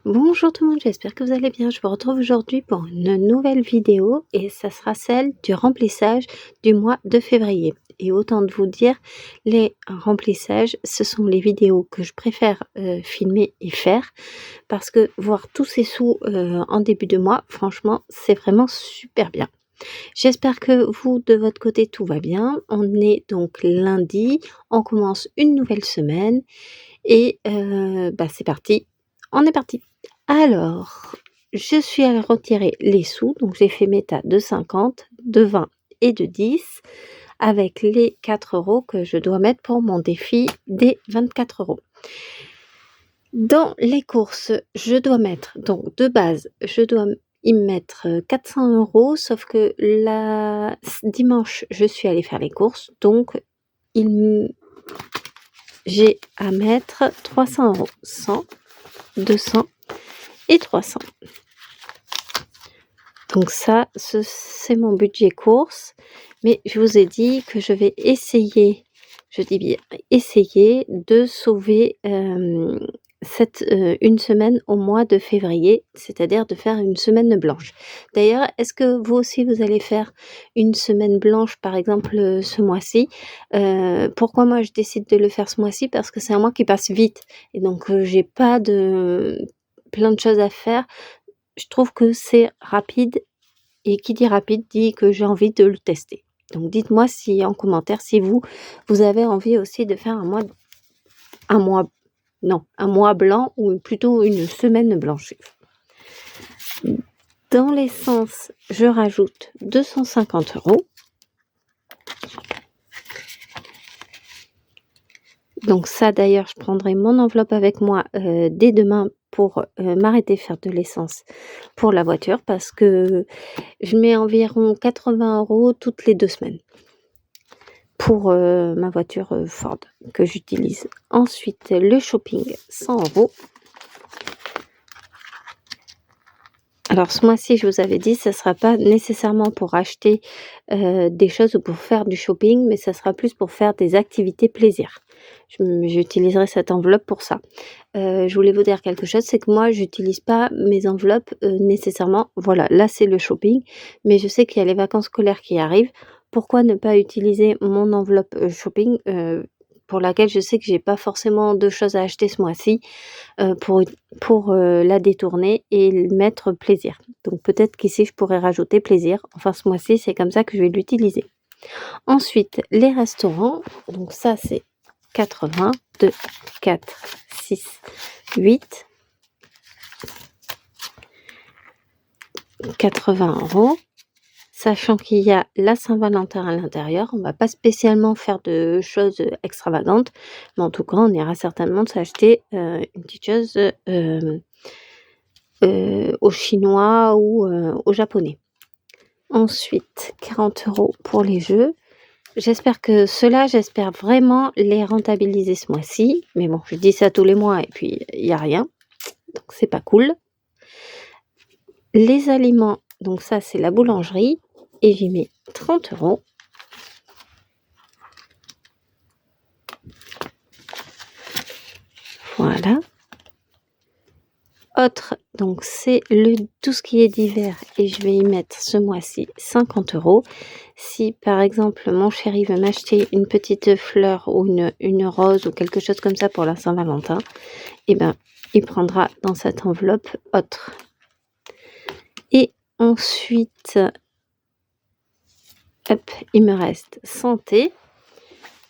Bonjour tout le monde, j'espère que vous allez bien. Je vous retrouve aujourd'hui pour une nouvelle vidéo et ça sera celle du remplissage du mois de février. Et autant de vous dire, les remplissages, ce sont les vidéos que je préfère filmer et faire parce que voir tous ces sous en début de mois, franchement, c'est vraiment super bien. J'espère que vous, de votre côté, tout va bien. On est donc lundi, on commence une nouvelle semaine et c'est parti, on est parti. Alors, je suis allée retirer les sous, donc j'ai fait mes tas de 50, de 20 et de 10 avec les 4 € que je dois mettre pour mon défi des 24 €. Dans les courses, je dois mettre donc de base, je dois y mettre 400 € sauf que dimanche, je suis allée faire les courses, donc j'ai à mettre 300 €, 100, 200 et 300. Donc ça, c'est mon budget courses, mais je vous ai dit que je vais essayer, je dis bien essayer de sauver, une semaine au mois de février, c'est-à-dire de faire une semaine blanche. D'ailleurs, est-ce que vous aussi vous allez faire une semaine blanche, par exemple, ce mois-ci? Pourquoi moi je décide de le faire ce mois-ci? Parce que c'est un mois qui passe vite et donc j'ai pas plein de choses à faire. Je trouve que c'est rapide et qui dit rapide dit que j'ai envie de le tester. Donc dites-moi si en commentaire si vous avez envie aussi de faire un mois blanc ou plutôt une semaine blanche. Dans l'essence, je rajoute 250 €. Donc ça d'ailleurs, je prendrai mon enveloppe avec moi dès demain pour m'arrêter de faire de l'essence pour la voiture parce que je mets environ 80 € toutes les 2 semaines pour ma voiture Ford que j'utilise. Ensuite, le shopping, 100 €. Alors ce mois-ci, je vous avais dit, ça ne sera pas nécessairement pour acheter des choses ou pour faire du shopping, mais ça sera plus pour faire des activités plaisir. J'utiliserai cette enveloppe pour ça. Je voulais vous dire quelque chose, c'est que moi, j'utilise pas mes enveloppes nécessairement. Voilà, là c'est le shopping, mais je sais qu'il y a les vacances scolaires qui arrivent. Pourquoi ne pas utiliser mon enveloppe shopping pour laquelle je sais que j'ai pas forcément de choses à acheter ce mois-ci pour la détourner et mettre plaisir. Donc peut-être qu'ici je pourrais rajouter plaisir. Enfin ce mois-ci, c'est comme ça que je vais l'utiliser. Ensuite, les restaurants, donc ça c'est 80, 2, 4, 6, 8, 80 €. Sachant qu'il y a la Saint-Valentin à l'intérieur, on va pas spécialement faire de choses extravagantes, mais en tout cas, on ira certainement s'acheter une petite chose au chinois ou au japonais. Ensuite, 40 € pour les jeux. J'espère vraiment les rentabiliser ce mois-ci. Mais bon, je dis ça tous les mois et puis il y a rien. Donc c'est pas cool. Les aliments, donc ça c'est la boulangerie et j'y mets 30 €. Voilà. Autre, donc c'est tout ce qui est d'hiver et je vais y mettre ce mois-ci 50 €. Si par exemple mon chéri veut m'acheter une petite fleur ou une rose ou quelque chose comme ça pour la Saint-Valentin, eh ben il prendra dans cette enveloppe autre. Et ensuite, hop, il me reste santé.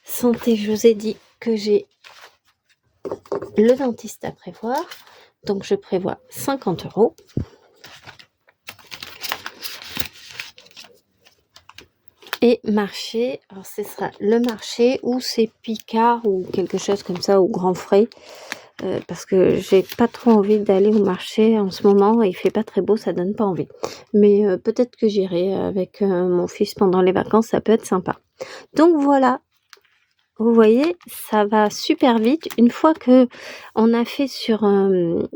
Santé, je vous ai dit que j'ai le dentiste à prévoir. Donc je prévois 50 €. Et marché, alors ce sera le marché ou c'est Picard ou quelque chose comme ça, ou Grand Frais. Parce que j'ai pas trop envie d'aller au marché en ce moment, il fait pas très beau, ça donne pas envie. Mais peut-être que j'irai avec mon fils pendant les vacances, ça peut être sympa. Donc voilà, vous voyez, ça va super vite. Une fois que on a fait sur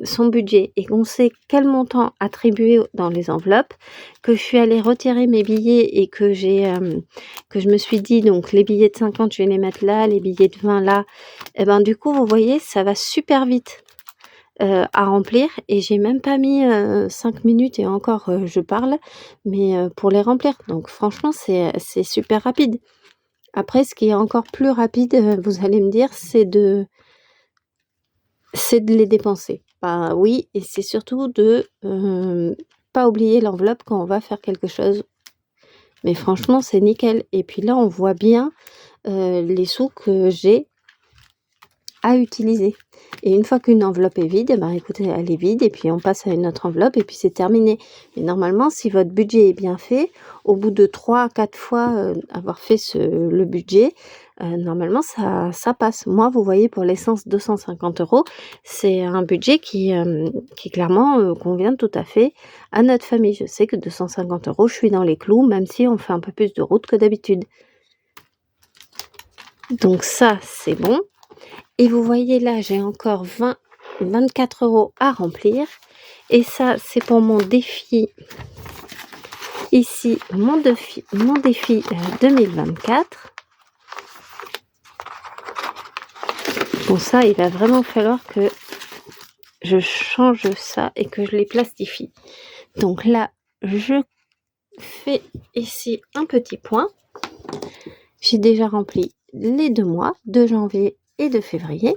son budget et qu'on sait quel montant attribuer dans les enveloppes, que je suis allée retirer mes billets et que je me suis dit donc les billets de 50, je vais les mettre là, les billets de 20 là. Et ben du coup, vous voyez, ça va super vite. à remplir et j'ai même pas mis 5 minutes et encore je parle, mais pour les remplir. Donc franchement, c'est super rapide. Après, ce qui est encore plus rapide, vous allez me dire, c'est de les dépenser. Bah oui, et c'est surtout de pas oublier l'enveloppe quand on va faire quelque chose. Mais franchement, c'est nickel. Et puis là, on voit bien les sous que j'ai à utiliser. Et une fois qu'une enveloppe est vide, ben écoutez, elle est vide et puis on passe à une autre enveloppe et puis c'est terminé. Mais normalement, si votre budget est bien fait, au bout de 3 à 4 fois avoir fait le budget, normalement ça passe. Moi, vous voyez, pour l'essence 250 €, c'est un budget qui clairement convient tout à fait à notre famille. Je sais que 250 €, je suis dans les clous, même si on fait un peu plus de route que d'habitude. Donc ça, c'est bon. Et vous voyez là, j'ai encore 24 € à remplir. Et ça, c'est pour mon défi. Ici, mon défi 2024. Bon, ça, il va vraiment falloir que je change ça et que je les plastifie. Donc là, je fais ici un petit point. J'ai déjà rempli les 2 mois, de janvier et de février.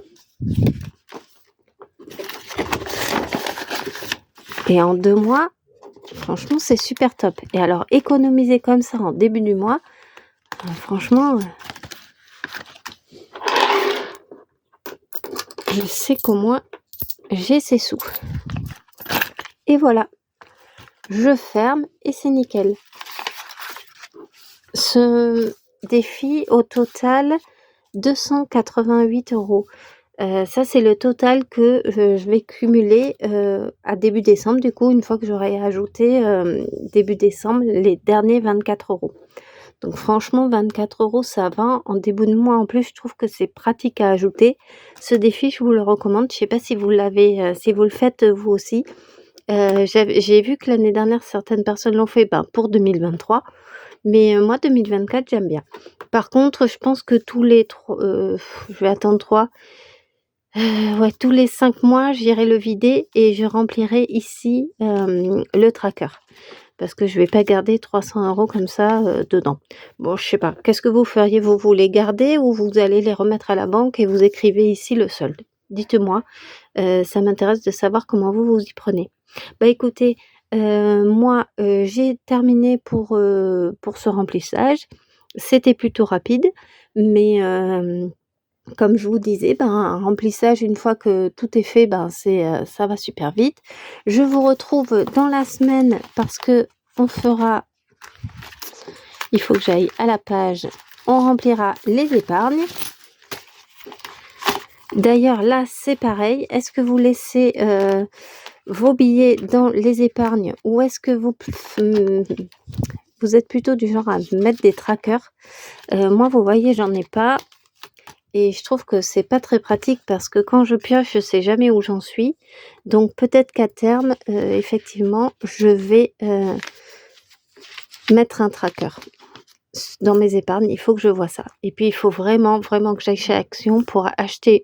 Et en 2 mois, franchement, c'est super top. Et alors, économiser comme ça en début du mois, franchement, je sais qu'au moins, j'ai ces sous. Et voilà, je ferme et c'est nickel. Ce défi, au total, 288 €. Ça, c'est le total que je vais cumuler à début décembre, du coup, une fois que j'aurai ajouté début décembre les derniers 24 €. Donc franchement, 24 €, ça va. En début de mois, en plus, je trouve que c'est pratique à ajouter. Ce défi, je vous le recommande. Je sais pas si vous l'avez, si vous le faites vous aussi. J'ai vu que l'année dernière, certaines personnes l'ont fait pour 2023. Mais moi, 2024, j'aime bien. Par contre, je pense que tous les je vais attendre ouais, tous les 5 mois, j'irai le vider et je remplirai ici le tracker. Parce que je vais pas garder 300 € comme ça dedans. Bon, je sais pas. Qu'est-ce que vous feriez? Vous les gardez ou vous allez les remettre à la banque et vous écrivez ici le solde? Dites-moi. Ça m'intéresse de savoir comment vous vous y prenez. Bah écoutez, moi, j'ai terminé pour ce remplissage. C'était plutôt rapide, mais comme je vous disais, un remplissage, une fois que tout est fait, ça va super vite. Je vous retrouve dans la semaine parce que on fera, il faut que j'aille à la page, on remplira les épargnes. D'ailleurs, là, c'est pareil. Est-ce que vous laissez vos billets dans les épargnes ou est-ce que vous êtes plutôt du genre à mettre des trackers? Moi, vous voyez, j'en ai pas. Et je trouve que c'est pas très pratique parce que quand je pioche, je sais jamais où j'en suis. Donc peut-être qu'à terme, effectivement, je vais mettre un tracker dans mes épargnes. Il faut que je vois ça. Et puis il faut vraiment, vraiment que j'aille chez Action pour acheter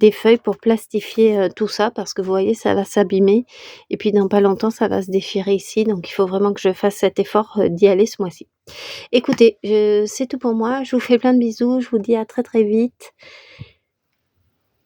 des feuilles pour plastifier tout ça parce que vous voyez, ça va s'abîmer. Et puis dans pas longtemps, ça va se déchirer ici. Donc il faut vraiment que je fasse cet effort d'y aller ce mois-ci. Écoutez, c'est tout pour moi. Je vous fais plein de bisous. Je vous dis à très très vite.